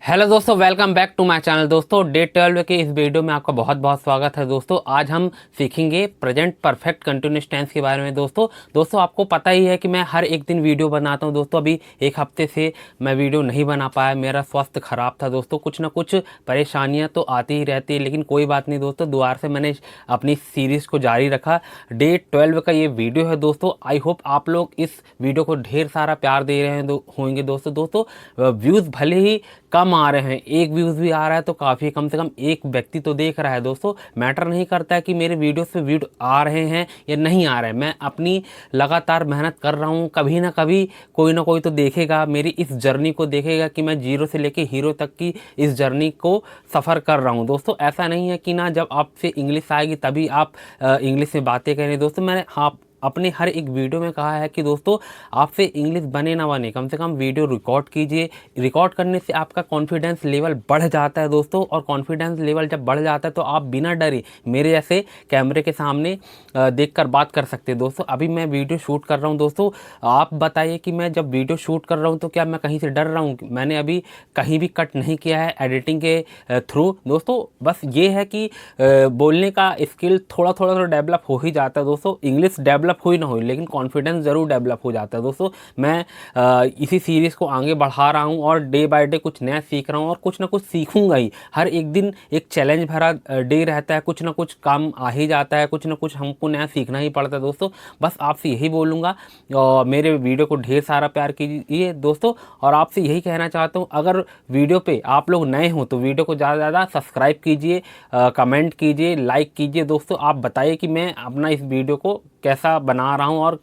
Hello दोस्तों, welcome back to my channel. दोस्तों day 12 के इस वीडियो में आपका बहुत बहुत स्वागत है। दोस्तों आज हम सीखेंगे प्रेजेंट परफेक्ट कंटिन्यूअस टेंस के बारे में। दोस्तों आपको पता ही है कि मैं हर एक दिन वीडियो बनाता हूं। दोस्तों अभी एक हफ्ते से मैं वीडियो नहीं बना पाया, मेरा स्वास्थ्य ख़राब था। दोस्तों कुछ ना कुछ परेशानियाँ तो आती ही रहती है, लेकिन कोई बात नहीं दोस्तों, दोबारा से मैंने अपनी सीरीज़ को जारी रखा। डे 12 का ये वीडियो है दोस्तों। आई होप आप लोग इस वीडियो को ढेर सारा प्यार दे रहे हैं होंगे। दोस्तों व्यूज़ भले ही कम आ रहे हैं, एक व्यूज़ भी आ रहा है तो काफ़ी, कम से कम एक व्यक्ति तो देख रहा है। दोस्तों मैटर नहीं करता है कि मेरे वीडियोस पे व्यू आ रहे हैं या नहीं आ रहे हैं, मैं अपनी लगातार मेहनत कर रहा हूँ। कभी ना कभी कोई ना कोई तो देखेगा, मेरी इस जर्नी को देखेगा कि मैं जीरो से लेके हीरो तक की इस जर्नी को सफ़र कर रहा हूँ। दोस्तों ऐसा नहीं है कि ना जब आपसे इंग्लिश आएगी तभी आप इंग्लिश में बातें करें। दोस्तों मैंने आप अपने हर एक वीडियो में कहा है कि दोस्तों आपसे इंग्लिश बने ना बने, कम से कम वीडियो रिकॉर्ड कीजिए। रिकॉर्ड करने से आपका कॉन्फिडेंस लेवल बढ़ जाता है दोस्तों, और कॉन्फिडेंस लेवल जब बढ़ जाता है तो आप बिना डरे मेरे जैसे कैमरे के सामने देखकर बात कर सकते हैं। दोस्तों अभी मैं वीडियो शूट कर रहा हूँ। दोस्तों आप बताइए कि मैं जब वीडियो शूट कर रहा हूँ तो क्या मैं कहीं से डर रहा हूँ? मैंने अभी कहीं भी कट नहीं किया है एडिटिंग के थ्रू। दोस्तों बस ये है कि बोलने का स्किल थोड़ा थोड़ा तो डेवलप हो ही जाता है। दोस्तों इंग्लिश डेवलप हुई ना हुई, लेकिन कॉन्फिडेंस ज़रूर डेवलप हो जाता है। दोस्तों मैं इसी सीरीज़ को आगे बढ़ा रहा हूँ और डे बाय डे कुछ नया सीख रहा हूँ, और कुछ ना कुछ सीखूंगा ही। हर एक दिन एक चैलेंज भरा डे रहता है, कुछ ना कुछ काम आ ही जाता है, कुछ ना कुछ हमको नया सीखना ही पड़ता है। दोस्तों बस आपसे यही बोलूँगा, और मेरे वीडियो को ढेर सारा प्यार कीजिए दोस्तों। और आपसे यही कहना चाहता हूँ, अगर वीडियो पे आप लोग नए हो तो वीडियो को ज़्यादा से ज़्यादा सब्सक्राइब कीजिए, कमेंट कीजिए, लाइक कीजिए। दोस्तों आप बताइए कि मैं अपना इस वीडियो को कैसा बना रहा हूँ, और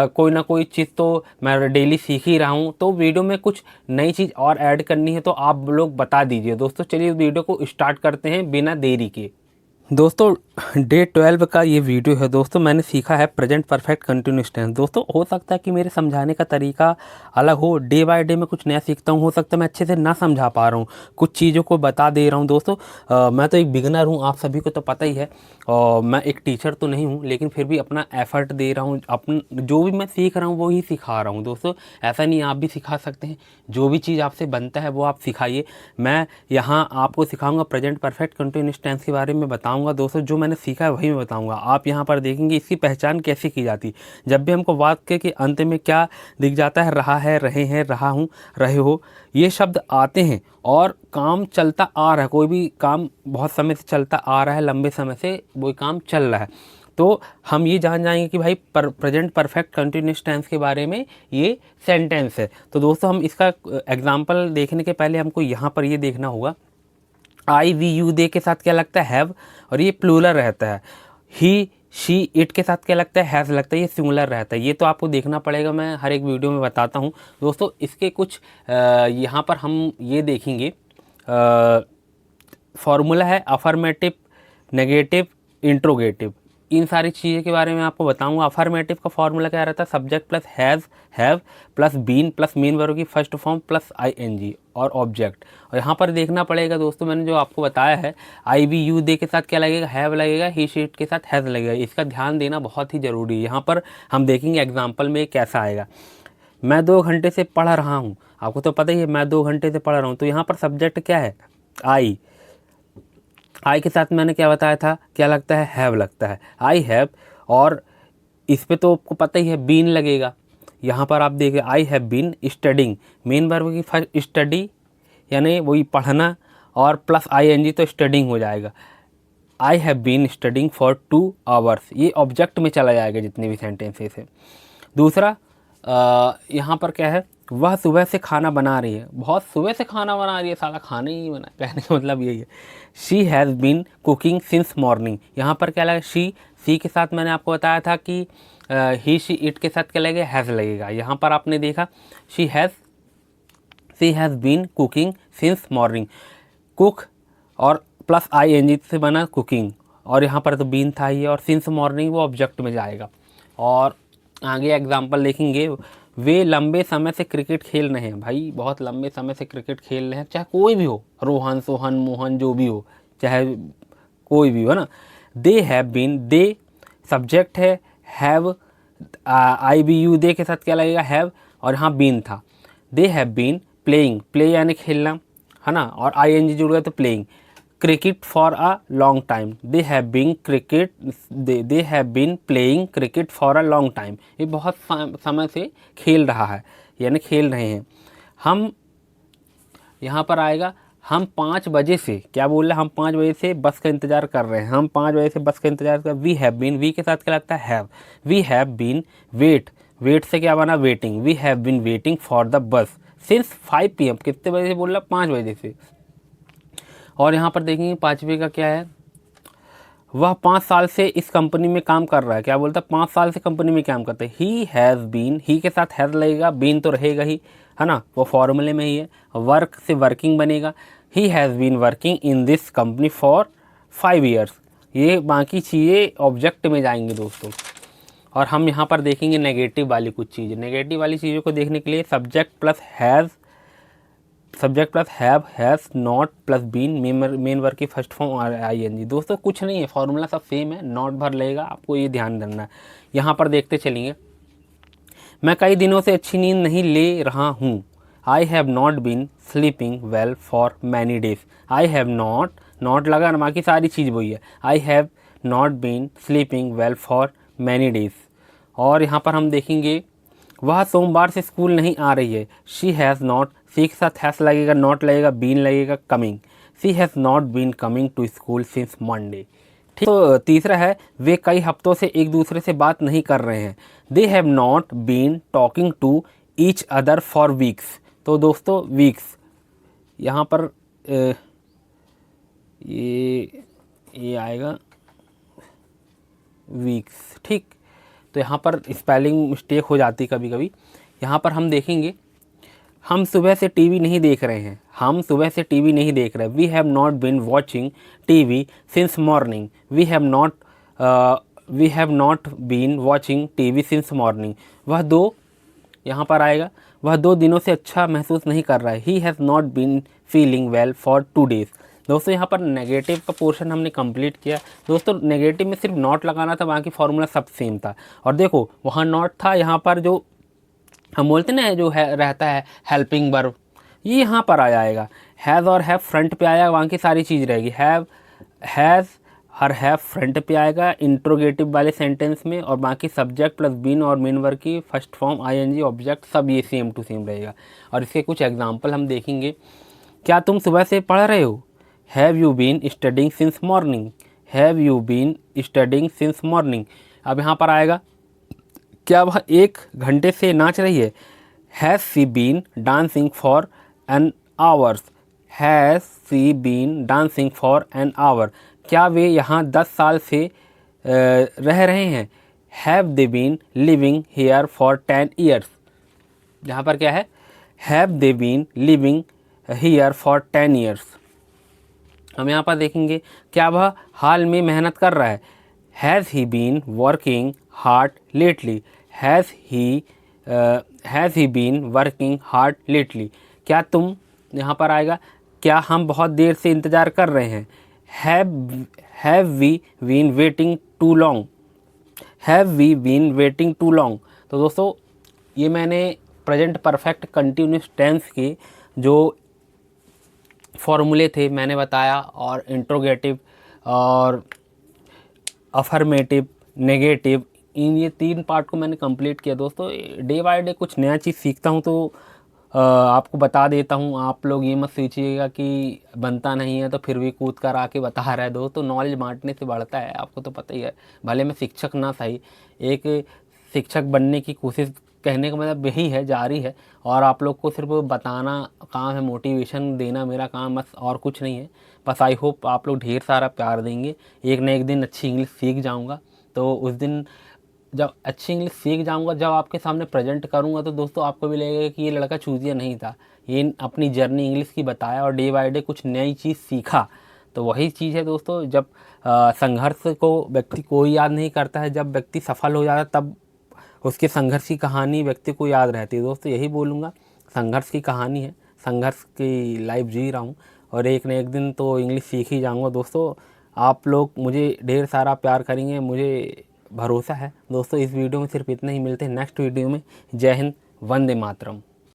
कोई ना कोई चीज़ तो मैं डेली सीख ही रहा हूँ। तो वीडियो में कुछ नई चीज़ और ऐड करनी है तो आप लोग बता दीजिए। दोस्तों चलिए वीडियो को स्टार्ट करते हैं बिना देरी के। दोस्तों डे 12 का ये वीडियो है। दोस्तों मैंने सीखा है प्रेजेंट परफेक्ट कंटिन्यूअस टेंस। दोस्तों हो सकता है कि मेरे समझाने का तरीका अलग हो, डे बाय डे मैं कुछ नया सीखता हूँ, हो सकता है मैं अच्छे से ना समझा पा रहा हूँ, कुछ चीज़ों को बता दे रहा हूँ। दोस्तों मैं तो एक बिगनर हूँ, आप सभी को तो पता ही है, और मैं एक टीचर तो नहीं हूँ, लेकिन फिर भी अपना एफर्ट दे रहा हूँ, अपन जो भी मैं सीख रहा हूँ वो ही सिखा रहा हूँ। दोस्तों ऐसा नहीं, आप भी सिखा सकते हैं, जो भी चीज़ आपसे बनता है वो आप सिखाइए। मैं यहाँ आपको सिखाऊंगा प्रेजेंट परफेक्ट कंटिन्यूअस टेंस के बारे में बताऊंगा। दोस्तों जो मैंने सीखा है वही मैं बताऊंगा। आप यहाँ पर देखेंगे इसकी पहचान कैसे की जाती। जब भी हमको वाक्य के अंत में क्या दिख जाता है, रहा है, रहे हैं, रहा हूँ, रहे हो, ये शब्द आते हैं और काम चलता आ रहा है, कोई भी काम बहुत समय से चलता आ रहा है, लंबे समय से वो काम चल रहा है, तो हम ये जान जाएंगे कि भाई प्रेजेंट परफेक्ट कंटिन्यूअस टेंस के बारे में ये सेंटेंस है। तो दोस्तों हम इसका एग्जांपल देखने के पहले हमको यहाँ पर ये देखना होगा, आई वी यू दे के साथ क्या लगता है, हैव, और ये प्लूरल रहता है। ही शी इट के साथ क्या लगता है, हैज़ लगता है, ये सिंगुलर रहता है। ये तो आपको देखना पड़ेगा, मैं हर एक वीडियो में बताता हूँ। दोस्तों इसके कुछ यहाँ पर हम ये देखेंगे, फॉर्मूला है अफर्मेटिव, नेगेटिव, इंट्रोगेटिव, इन सारी चीज़ों के बारे में आपको बताऊंगा। अफर्मेटिव का फॉर्मूला क्या रहता है, subject plus has, have plus been plus main verb की फर्स्ट फॉर्म प्लस आईएनजी और ऑब्जेक्ट। और यहाँ पर देखना पड़ेगा दोस्तों, मैंने जो आपको बताया है, आई वी यू दे के साथ क्या लगेगा, हैव लगेगा, ही शीट के साथ हैज़ लगेगा। इसका ध्यान देना बहुत ही ज़रूरी है। यहाँ पर हम देखेंगे एग्जाम्पल में कैसा आएगा। मैं 2 घंटे से पढ़ रहा हूँ, आपको तो पता ही है मैं 2 घंटे से पढ़ रहा हूँ, तो यहाँ पर सब्जेक्ट क्या है, आई। आई के साथ मैंने क्या बताया था, क्या लगता है, हैव लगता है, आई हैव। और इस पे तो आपको पता ही है, बीन लगेगा। यहाँ पर आप देखिए, I have been studying, main verb की फर्स्ट स्टडी यानी वही पढ़ना, और प्लस आई एन जी तो स्टडिंग हो जाएगा। I have been studying for 2 hours, ये ऑब्जेक्ट में चला जाएगा जितने भी सेंटेंसेस है। दूसरा यहाँ पर क्या है, वह सुबह से खाना बना रही है, बहुत सुबह से खाना बना रही है, साला खाना ही बना, कहने का मतलब यही है। She has been cooking since morning, यहाँ पर क्या लगेगा, शी के साथ मैंने आपको बताया था कि ही शी इट के साथ क्या लगेगा, हैज़ लगेगा। यहाँ पर आपने देखा she has been cooking since morning, cook और प्लस आई एन जी से बना कुकिंग, और यहाँ पर तो बीन था ही, और सिंस मॉर्निंग वो ऑब्जेक्ट में जाएगा। और आगे एग्जांपल देखेंगे, वे लंबे समय से क्रिकेट खेल रहे हैं, भाई बहुत लंबे समय से क्रिकेट खेल रहे हैं, चाहे कोई भी हो, रोहन, सोहन, मोहन, जो भी हो, चाहे कोई भी हो ना। They have been, they subject है, have I we you they के साथ क्या लगेगा, हैव, और यहाँ बीन था। They have been playing, play यानी खेलना, है ना, और ING जुड़ गया तो playing. Cricket for a long time, they have been playing cricket for a long time, ये बहुत समय से खेल रहा है, यानी खेल रहे हैं। हम यहाँ पर आएगा, हम 5 बजे से, क्या बोल रहे हैं, हम 5 बजे से बस का इंतज़ार कर रहे हैं, हम 5 बजे से बस का इंतज़ार कर। वी हैव बीन, वी के साथ क्या लगता है, have. We have been wait से क्या बना, waiting. We have been waiting for the bus since 5 PM, कितने बजे से बोल रहा, 5 बजे से। और यहाँ पर देखेंगे 5वें का क्या है, वह 5 साल से इस कंपनी में काम कर रहा है, क्या बोलता है, 5 साल से कंपनी में काम करते हैं। ही हैज़ बीन, ही के साथ हैज़ लगेगा, बीन तो रहेगा ही, है ना, वो फॉर्मूले में ही है। वर्क से वर्किंग बनेगा, he has been working in this company for 5 years. ये बाकी चीज़ें ऑब्जेक्ट में जाएंगे दोस्तों। और हम यहाँ पर देखेंगे नेगेटिव वाली कुछ चीज़ें। नेगेटिव वाली चीज़ों को देखने के लिए subject plus has, subject plus has not plus been, main work की फर्स्ट फॉर्म ING। दोस्तों कुछ नहीं है, फॉर्मूला सब सेम है, नॉट भर लगेगा, आपको ये ध्यान रखना है। यहाँ पर देखते चलेंगे, मैं कई दिनों से अच्छी नींद नहीं ले रहा हूँ। I have not been sleeping well for many days. I have not लगा ना, बाकी सारी चीज़ वही है। I have not been sleeping well for many days. और यहाँ पर हम देखेंगे, वह सोमवार से स्कूल नहीं आ रही है। शी हैज़ नॉट, सी के साथ हैज़ लगेगा, नॉट लगेगा, बीन लगेगा, coming. She has not been coming to school since Monday. ठीक, तो तीसरा है, वे कई हफ्तों से एक दूसरे से बात नहीं कर रहे हैं। They have not been talking to each other for weeks. तो दोस्तों वीक्स यहाँ पर ये आएगा वीक्स। ठीक, तो यहाँ पर स्पेलिंग मिस्टेक हो जाती कभी कभी। यहाँ पर हम देखेंगे, हम सुबह से टीवी नहीं देख रहे हैं। हम सुबह से टीवी नहीं देख रहे। We have not been watching TV since morning. We have not been watching TV since morning. वह 2, यहाँ पर आएगा, वह 2 दिनों से अच्छा महसूस नहीं कर रहा है। He has not been feeling well for 2 days. दोस्तों यहाँ पर नेगेटिव का पोर्शन हमने कंप्लीट किया। दोस्तों नेगेटिव में सिर्फ नॉट लगाना था, बाकी फॉर्मूला सब सेम था। और देखो वहाँ नॉट था, यहाँ पर जो हम बोलते ना जो है रहता है हेल्पिंग वर्ब, ये यहाँ पर आ जाएगा। हैज़ और हैव फ्रंट पे आया, वहाँ की सारी चीज़ रहेगी। हैज़ हर हैव फ्रंट पे आएगा इंट्रोगेटिव वाले सेंटेंस में, और बाकी सब्जेक्ट प्लस बीन और मेन वर्ब की फर्स्ट फॉर्म ING ऑब्जेक्ट सब ये सेम टू सेम रहेगा। और इसके कुछ एग्जांपल हम देखेंगे। क्या तुम सुबह से पढ़ रहे हो? Have you been studying since morning. Have you been studying since morning. अब यहाँ पर आएगा, क्या वह 1 घंटे से नाच रही है? Has she been dancing for an hours. Has she been dancing for an hour. क्या वे यहाँ 10 साल से रह रहे हैं? Have they been living here for 10 years. यहाँ पर क्या है, have they been living here for 10 years. हम यहाँ पर देखेंगे, क्या वह हाल में मेहनत कर रहा है? Has he been working hard lately. Has he been working hard lately. क्या तुम, यहाँ पर आएगा, क्या हम बहुत देर से इंतज़ार कर रहे हैं? Have we been waiting too long. Have we been waiting too long. तो दोस्तों ये मैंने प्रेजेंट परफेक्ट कंटिन्यूस टेंस के जो फॉर्मूले थे मैंने बताया, और इंट्रोगेटिव और अफर्मेटिव, नेगेटिव, इन ये 3 पार्ट को मैंने कंप्लीट किया। दोस्तों डे बाय डे कुछ नया चीज़ सीखता हूँ तो आपको बता देता हूँ। आप लोग ये मत सोचिएगा कि बनता नहीं है तो फिर भी कूद कर आके बता रहा है। दोस्तों नॉलेज बांटने से बढ़ता है, आपको तो पता ही है। भले मैं शिक्षक ना सही, एक शिक्षक बनने की कोशिश, कहने का मतलब यही है, जारी है। और आप लोग को सिर्फ बताना काम है, मोटिवेशन देना मेरा काम, बस और कुछ नहीं है। बस आई होप आप लोग ढेर सारा प्यार देंगे। एक न एक दिन अच्छी इंग्लिश सीख जाऊँगा, तो उस दिन जब अच्छी इंग्लिश सीख जाऊंगा, जब आपके सामने प्रेजेंट करूंगा, तो दोस्तों आपको भी लगेगा कि ये लड़का चूतिया नहीं था, ये अपनी जर्नी इंग्लिश की बताया और डे बाय डे कुछ नई चीज़ सीखा। तो वही चीज़ है दोस्तों, जब संघर्ष को व्यक्ति कोई याद नहीं करता है, जब व्यक्ति सफल हो जाता है तब उसके संघर्ष की कहानी व्यक्ति को याद रहती है। दोस्तों यही बोलूँगा, संघर्ष की कहानी है, संघर्ष की लाइफ जी रहा हूँ, और एक न एक दिन तो इंग्लिश सीख ही जाऊँगा। दोस्तों आप लोग मुझे ढेर सारा प्यार करेंगे, मुझे भरोसा है। दोस्तों इस वीडियो में सिर्फ इतना ही, मिलते हैं नेक्स्ट वीडियो में। जय हिंद, वंदे मातरम।